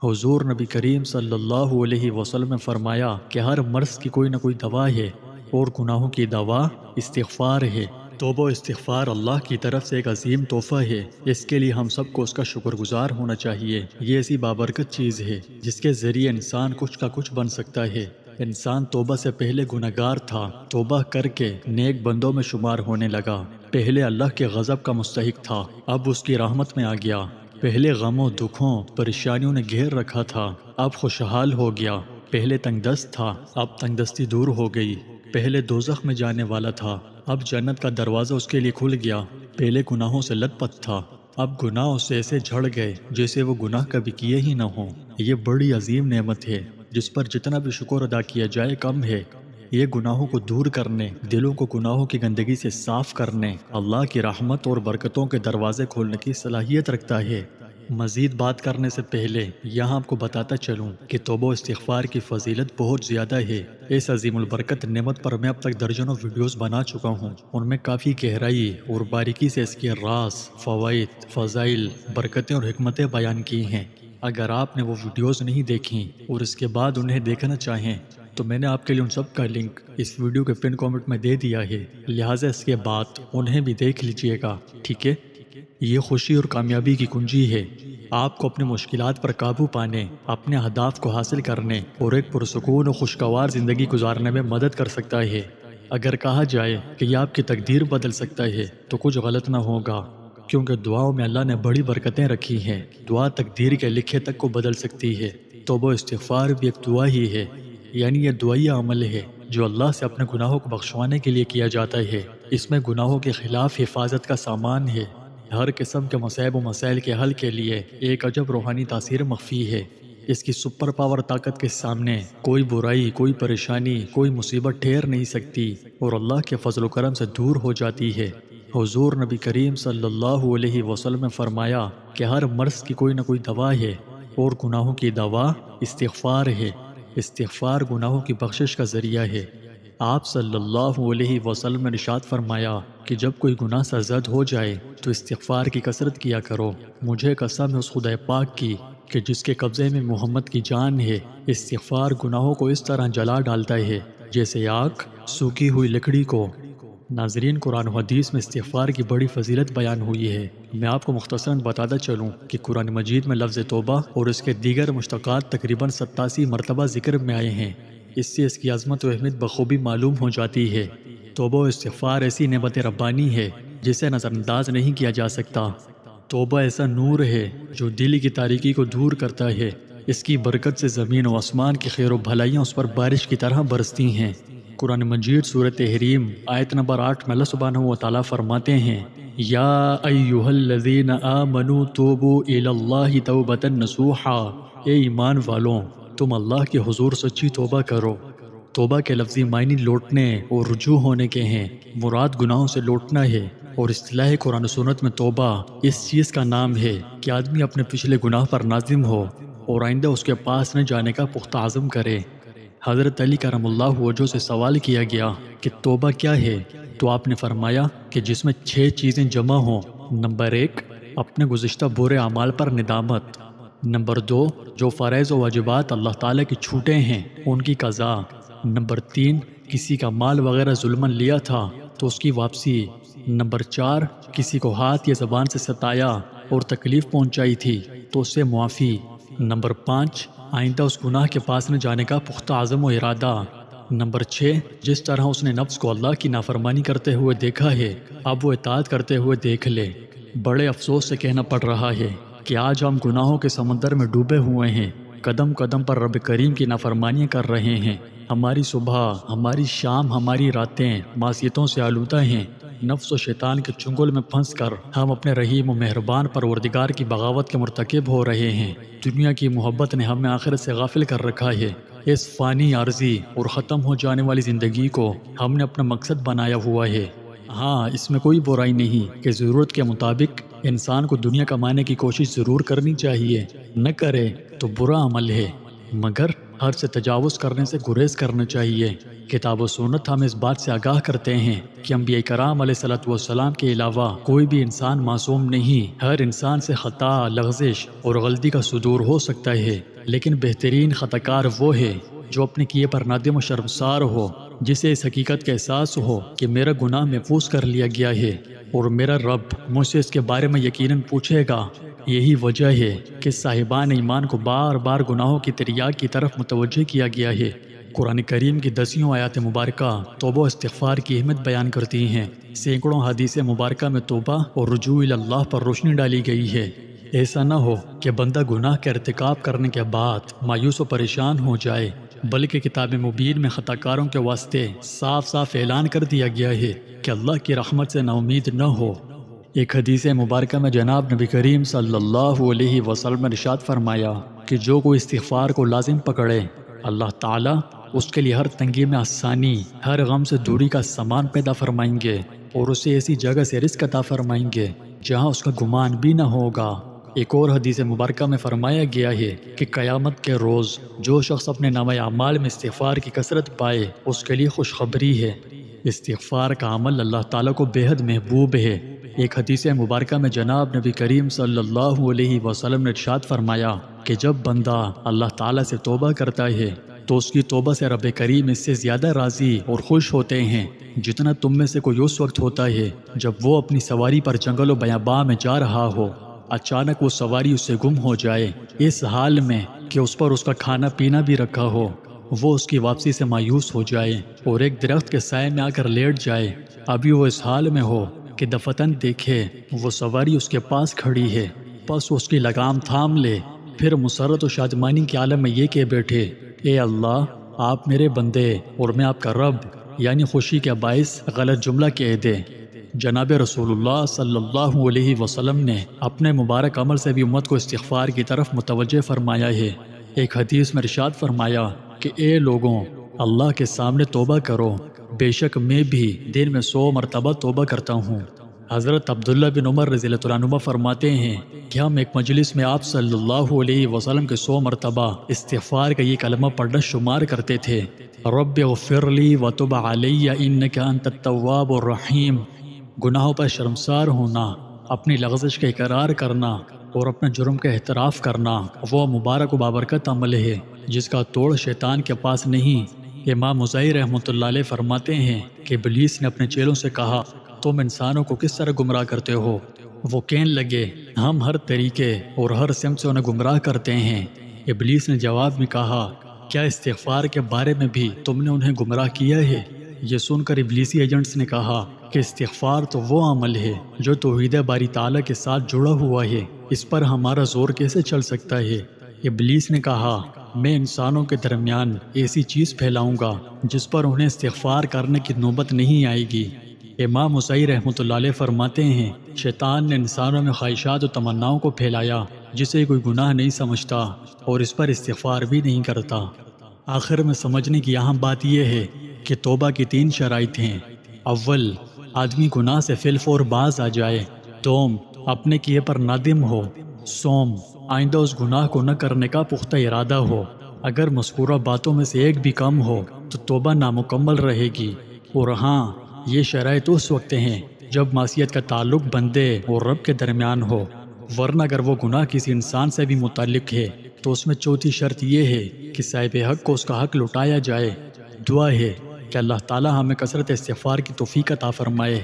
حضور نبی کریم صلی اللہ علیہ وسلم نے فرمایا کہ ہر مرض کی کوئی نہ کوئی دوا ہے، اور گناہوں کی دوا استغفار ہے۔ توبہ و استغفار اللہ کی طرف سے ایک عظیم تحفہ ہے۔ اس کے لیے ہم سب کو اس کا شکر گزار ہونا چاہیے۔ یہ ایسی بابرکت چیز ہے جس کے ذریعے انسان کچھ کا کچھ بن سکتا ہے۔ انسان توبہ سے پہلے گنہگار تھا، توبہ کر کے نیک بندوں میں شمار ہونے لگا۔ پہلے اللہ کے غضب کا مستحق تھا، اب اس کی رحمت میں آ گیا۔ پہلے غموں، دکھوں، پریشانیوں نے گھیر رکھا تھا، اب خوشحال ہو گیا۔ پہلے تنگ دست تھا، اب تنگ دستی دور ہو گئی۔ پہلے دوزخ میں جانے والا تھا، اب جنت کا دروازہ اس کے لیے کھل گیا۔ پہلے گناہوں سے لت پت تھا، اب گناہ اس سے ایسے جھڑ گئے جیسے وہ گناہ کبھی کیے ہی نہ ہوں۔ یہ بڑی عظیم نعمت ہے جس پر جتنا بھی شکر ادا کیا جائے کم ہے۔ یہ گناہوں کو دور کرنے، دلوں کو گناہوں کی گندگی سے صاف کرنے، اللہ کی رحمت اور برکتوں کے دروازے کھولنے کی صلاحیت رکھتا ہے۔ مزید بات کرنے سے پہلے یہاں آپ کو بتاتا چلوں کہ توبہ و استغفار کی فضیلت بہت زیادہ ہے۔ اس عظیم البرکت نعمت پر میں اب تک درجنوں ویڈیوز بنا چکا ہوں۔ ان میں کافی گہرائی اور باریکی سے اس کے راز، فوائد، فضائل، برکتیں اور حکمتیں بیان کی ہیں۔ اگر آپ نے وہ ویڈیوز نہیں دیکھیں اور اس کے بعد انہیں دیکھنا چاہیں تو میں نے آپ کے لیے ان سب کا لنک اس ویڈیو کے پن کامنٹ میں دے دیا ہے، لہٰذا اس کے بعد انہیں بھی دیکھ لیجئے گا، ٹھیک ہے؟ یہ خوشی اور کامیابی کی کنجی ہے۔ آپ کو اپنے مشکلات پر قابو پانے، اپنے اہداف کو حاصل کرنے اور ایک پرسکون و خوشگوار زندگی گزارنے میں مدد کر سکتا ہے۔ اگر کہا جائے کہ یہ آپ کی تقدیر بدل سکتا ہے تو کچھ غلط نہ ہوگا، کیونکہ دعاؤں میں اللہ نے بڑی برکتیں رکھی ہیں۔ دعا تقدیر کے لکھے تک کو بدل سکتی ہے۔ توبہ و استغفار بھی ایک دعا ہی ہے، یعنی یہ دعائیہ عمل ہے جو اللہ سے اپنے گناہوں کو بخشوانے کے لیے کیا جاتا ہے۔ اس میں گناہوں کے خلاف حفاظت کا سامان ہے۔ ہر قسم کے مصائب و مسائل کے حل کے لیے ایک عجب روحانی تاثیر مخفی ہے۔ اس کی سپر پاور طاقت کے سامنے کوئی برائی، کوئی پریشانی، کوئی مصیبت ٹھہر نہیں سکتی اور اللہ کے فضل و کرم سے دور ہو جاتی ہے۔ حضور نبی کریم صلی اللہ علیہ وسلم نے فرمایا کہ ہر مرض کی کوئی نہ کوئی دوا ہے، اور گناہوں کی دوا استغفار ہے۔ استغفار گناہوں کی بخشش کا ذریعہ ہے۔ آپ صلی اللہ علیہ وسلم نے ارشاد فرمایا کہ جب کوئی گناہ سرزد ہو جائے تو استغفار کی کثرت کیا کرو۔ مجھے قسم ہے اس خدا پاک کی کہ جس کے قبضے میں محمد کی جان ہے، استغفار گناہوں کو اس طرح جلا ڈالتا ہے جیسے آگ سوکھی ہوئی لکڑی کو۔ ناظرین، قرآن و حدیث میں استغفار کی بڑی فضیلت بیان ہوئی ہے۔ میں آپ کو مختصراً بتاتا چلوں کہ قرآن مجید میں لفظ توبہ اور اس کے دیگر مشتقات تقریباً 87 مرتبہ ذکر میں آئے ہیں۔ اس سے اس کی عظمت و اہمیت بخوبی معلوم ہو جاتی ہے۔ توبہ و استغفار ایسی نعمت ربانی ہے جسے نظر انداز نہیں کیا جا سکتا۔ توبہ ایسا نور ہے جو دل کی تاریکی کو دور کرتا ہے۔ اس کی برکت سے زمین و آسمان کی خیر و بھلائیاں اس پر بارش کی طرح برستی ہیں۔ قرآن مجید سورۃ تحریم آیت نمبر 8 میں اللہ سبحانہ و تعالیٰ فرماتے ہیں، یا ایھا الذین آمنوا توبوا الی اللہ توبۃ نصوحا، اے ایمان والوں تم اللہ کے حضور سچی توبہ کرو۔ توبہ کے لفظی معنی لوٹنے اور رجوع ہونے کے ہیں۔ مراد گناہوں سے لوٹنا ہے، اور اصطلاح قرآن و سنت میں توبہ اس چیز کا نام ہے کہ آدمی اپنے پچھلے گناہ پر نازم ہو اور آئندہ اس کے پاس نہ جانے کا پختہ عزم کرے۔ حضرت علی کرم اللہ وجہ سے سوال کیا گیا کہ توبہ کیا ہے، تو آپ نے فرمایا کہ جس میں 6 چیزیں جمع ہوں۔ نمبر 1، اپنے گزشتہ برے اعمال پر ندامت۔ نمبر 2، جو فرائض و واجبات اللہ تعالیٰ کی چھوٹیں ہیں ان کی قضا۔ نمبر 3، کسی کا مال وغیرہ ظلماً لیا تھا تو اس کی واپسی۔ نمبر 4، کسی کو ہاتھ یا زبان سے ستایا اور تکلیف پہنچائی تھی تو اس سے معافی۔ نمبر 5، آئندہ اس گناہ کے پاس نہ جانے کا پختہ عزم و ارادہ۔ نمبر 6، جس طرح اس نے نفس کو اللہ کی نافرمانی کرتے ہوئے دیکھا ہے اب وہ اطاعت کرتے ہوئے دیکھ لے۔ بڑے افسوس سے کہنا پڑ رہا ہے کہ آج ہم گناہوں کے سمندر میں ڈوبے ہوئے ہیں، قدم قدم پر رب کریم کی نافرمانیاں کر رہے ہیں۔ ہماری صبح، ہماری شام، ہماری راتیں معصیتوں سے آلودہ ہیں۔ نفس و شیطان کے چنگل میں پھنس کر ہم اپنے رحیم و مہربان پروردگار کی بغاوت کے مرتکب ہو رہے ہیں۔ دنیا کی محبت نے ہمیں آخرت سے غافل کر رکھا ہے۔ اس فانی، عارضی اور ختم ہو جانے والی زندگی کو ہم نے اپنا مقصد بنایا ہوا ہے۔ ہاں، اس میں کوئی برائی نہیں کہ ضرورت کے مطابق انسان کو دنیا کمانے کی کوشش ضرور کرنی چاہیے، نہ کرے تو برا عمل ہے، مگر حد سے تجاوز کرنے سے گریز کرنا چاہیے۔ کتاب و سنت ہمیں اس بات سے آگاہ کرتے ہیں کہ انبیاء کرام علیہ الصلوۃ والسلام کے علاوہ کوئی بھی انسان معصوم نہیں۔ ہر انسان سے خطا، لغزش اور غلطی کا صدور ہو سکتا ہے، لیکن بہترین خطا کار وہ ہے جو اپنے کیے پر نادم و شرمسار ہو، جسے اس حقیقت کا احساس ہو کہ میرا گناہ محفوظ کر لیا گیا ہے اور میرا رب مجھ سے اس کے بارے میں یقیناً پوچھے گا۔ یہی وجہ ہے کہ صاحبان ایمان کو بار بار گناہوں کی تریاق کی طرف متوجہ کیا گیا ہے۔ قرآن کریم کی 10 آیات مبارکہ توبہ و استغفار کی اہمیت بیان کرتی ہیں۔ سینکڑوں حدیث مبارکہ میں توبہ اور رجوع اللہ پر روشنی ڈالی گئی ہے۔ ایسا نہ ہو کہ بندہ گناہ کا ارتکاب کرنے کے بعد مایوس و پریشان ہو جائے، بلکہ کتاب مبین میں خطا کاروں کے واسطے صاف صاف اعلان کر دیا گیا ہے کہ اللہ کی رحمت سے نا امید نہ ہو۔ ایک حدیث مبارکہ میں جناب نبی کریم صلی اللہ علیہ وسلم نے ارشاد فرمایا کہ جو کوئی استغفار کو لازم پکڑے، اللہ تعالیٰ اس کے لیے ہر تنگی میں آسانی، ہر غم سے دوری کا سامان پیدا فرمائیں گے اور اسے ایسی جگہ سے رزق عطا فرمائیں گے جہاں اس کا گمان بھی نہ ہوگا۔ ایک اور حدیث مبارکہ میں فرمایا گیا ہے کہ قیامت کے روز جو شخص اپنے نامہ اعمال میں استغفار کی کثرت پائے، اس کے لیے خوشخبری ہے۔ استغفار کا عمل اللہ تعالیٰ کو بے حد محبوب ہے۔ ایک حدیث مبارکہ میں جناب نبی کریم صلی اللہ علیہ وسلم نے ارشاد فرمایا کہ جب بندہ اللہ تعالیٰ سے توبہ کرتا ہے تو اس کی توبہ سے رب کریم اس سے زیادہ راضی اور خوش ہوتے ہیں جتنا تم میں سے کوئی اس وقت ہوتا ہے جب وہ اپنی سواری پر جنگل و بیاباں میں جا رہا ہو، اچانک وہ سواری اس سے گم ہو جائے، اس حال میں کہ اس پر اس کا کھانا پینا بھی رکھا ہو، وہ اس کی واپسی سے مایوس ہو جائے اور ایک درخت کے سائے میں آ کر لیٹ جائے۔ ابھی وہ اس حال میں ہو کہ دفتن دیکھے وہ سواری اس کے پاس کھڑی ہے، پس اس کی لگام تھام لے، پھر مسرت و شادمانی کے عالم میں یہ کہہ بیٹھے، اے اللہ، آپ میرے بندے اور میں آپ کا رب، یعنی خوشی کے باعث غلط جملہ کہہ دے۔ جناب رسول اللہ صلی اللہ علیہ وسلم نے اپنے مبارک عمل سے بھی امت کو استغفار کی طرف متوجہ فرمایا ہے۔ ایک حدیث میں ارشاد فرمایا کہ اے لوگوں، اللہ کے سامنے توبہ کرو، بے شک میں بھی دن میں 100 مرتبہ توبہ کرتا ہوں۔ حضرت عبداللہ بن عمر رضی اللہ عنہما فرماتے ہیں کہ ہم ایک مجلس میں آپ صلی اللہ علیہ وسلم کے 100 مرتبہ استغفار کا یہ کلمہ پڑھنا شمار کرتے تھے، رب اغفر لی وتب علی انک انت التواب الرحیم۔ گناہوں پر شرمسار ہونا، اپنی لغزش کا اقرار کرنا اور اپنے جرم کا اعتراف کرنا وہ مبارک و بابرکت عمل ہے جس کا توڑ شیطان کے پاس نہیں۔ امام مزاحی رحمۃ اللہ علیہ فرماتے ہیں کہ ابلیس نے اپنے چیلوں سے کہا، تم انسانوں کو کس طرح گمراہ کرتے ہو؟ وہ کہنے لگے، ہم ہر طریقے اور ہر سمت سے انہیں گمراہ کرتے ہیں۔ ابلیس نے جواب میں کہا، کیا استغفار کے بارے میں بھی تم نے انہیں گمراہ کیا ہے؟ یہ سن کر ابلیسی ایجنٹس نے کہا کہ استغفار تو وہ عمل ہے جو توحید باری تعالیٰ کے ساتھ جڑا ہوا ہے، اس پر ہمارا زور کیسے چل سکتا ہے؟ ابلیس نے کہا، میں انسانوں کے درمیان ایسی چیز پھیلاؤں گا جس پر انہیں استغفار کرنے کی نوبت نہیں آئے گی۔ امام مزاحی رحمۃ اللہ علیہ فرماتے ہیں، شیطان نے انسانوں میں خواہشات و تمناؤں کو پھیلایا جسے کوئی گناہ نہیں سمجھتا اور اس پر استغفار بھی نہیں کرتا۔ آخر میں سمجھنے کی اہم بات یہ ہے کہ توبہ کی 3 شرائط ہیں۔ اول، آدمی گناہ سے فی الفور باز آ جائے۔ دوم، اپنے کیے پر نادم ہو۔ سوم، آئندہ اس گناہ کو نہ کرنے کا پختہ ارادہ ہو۔ اگر مذکورہ باتوں میں سے ایک بھی کم ہو تو توبہ نامکمل رہے گی۔ اور ہاں، یہ شرائط اس وقت ہیں جب معصیت کا تعلق بندے اور رب کے درمیان ہو، ورنہ اگر وہ گناہ کسی انسان سے بھی متعلق ہے تو اس میں چوتھی شرط یہ ہے کہ صاحب حق کو اس کا حق لوٹایا جائے۔ دعا ہے کہ اللہ تعالی ہمیں کثرت استغفار کی توفیق عطا فرمائے۔